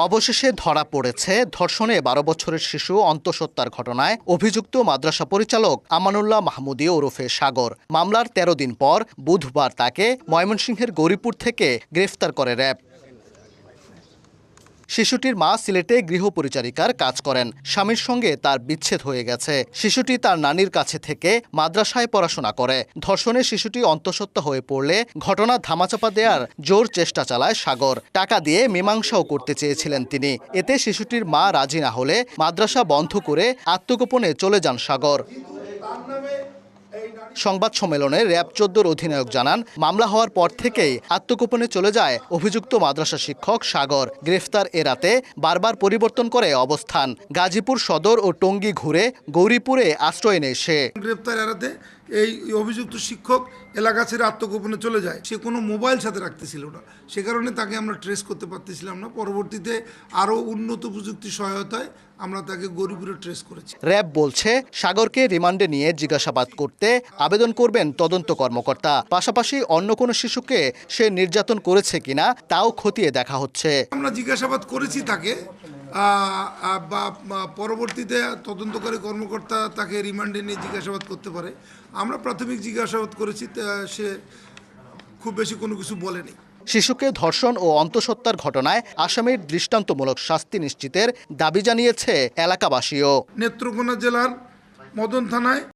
অবশেষে ধরা পড়েছে ধর্ষণে ১২ বছরের শিশু অন্তঃসত্ত্বার ঘটনায় অভিযুক্ত মাদ্রাসা পরিচালক আমানুল্লাহ মাহমুদী ওরফে সাগর। মামলার ১৩ দিন পর বুধবার তাকে ময়মনসিংহের গৌরীপুর থেকে গ্রেফতার করে র্যাব। শিশুটির মা সিলেটে গৃহপরিচারিকার কাজ করেন। স্বামীর সঙ্গে তার বিচ্ছেদ হয়ে গেছে। শিশুটি তার নানির কাছে থেকে মাদ্রাসায় পড়াশোনা করে। ধর্ষণে শিশুটি অন্তঃসত্ত্বা হয়ে পড়লে ঘটনা ধামাচাপা দেওয়ার জোর চেষ্টা চালায় সাগর। টাকা দিয়ে মীমাংসাও করতে চেয়েছিলেন তিনি। এতে শিশুটির মা রাজি না হলে মাদ্রাসা বন্ধ করে আত্মগোপনে চলে যান সাগর। সংবাদ সম্মেলনে র্যাব ১৪ অধিনায়ক জানান, মামলা হওয়ার পর থেকেই আত্মগোপনে চলে যায় অভিযুক্ত মাদ্রাসা শিক্ষক সাগর। গ্রেফতার এড়াতে বারবার পরিবর্তন করে অবস্থান। গাজীপুর সদর ও টঙ্গী ঘুরে গৌরীপুরে আশ্রয় নেয় সে। গ্রেফতার এড়াতে এই অভিযুক্ত শিক্ষক এলাকা ছেড়ে আত্মগোপনে চলে যায়। সে কোনো মোবাইল সাথে রাখতেছিল না, সে কারণে তাকে আমরা ট্রেস করতে পারতেছিলাম না। পরবর্তীতে আরও উন্নত প্রযুক্তির সহায়তায় আমরা তাকে গৌরীপুরে ট্রেস করেছি। র্যাব বলছে, সাগরকে রিমান্ডে নিয়ে জিজ্ঞাসাবাদ করতে আবেদন করবেন তদন্ত কর্মকর্তা। পাশাপাশি অন্য কোনো শিশুকে সে নির্যাতন করেছে কিনা তাও খতিয়ে দেখা হচ্ছে। আমরা জিজ্ঞাসাবাদ করেছি তাকে, বা পরবর্তীতে তদন্তকারী কর্মকর্তা তাকে রিমান্ডে নিয়ে জিজ্ঞাসাবাদ করতে পারে। আমরা প্রাথমিক জিজ্ঞাসাবাদ করেছি, সে খুব বেশি কোনো কিছু বলেনি। শিশুকে ধর্ষণ ও অন্তঃসত্ত্বার ঘটনায় আসামির দৃষ্টান্তমূলক শাস্তি নিশ্চিতের দাবি জানিয়েছে এলাকাবাসীও। নেত্রকোনা জেলার মদন থানায়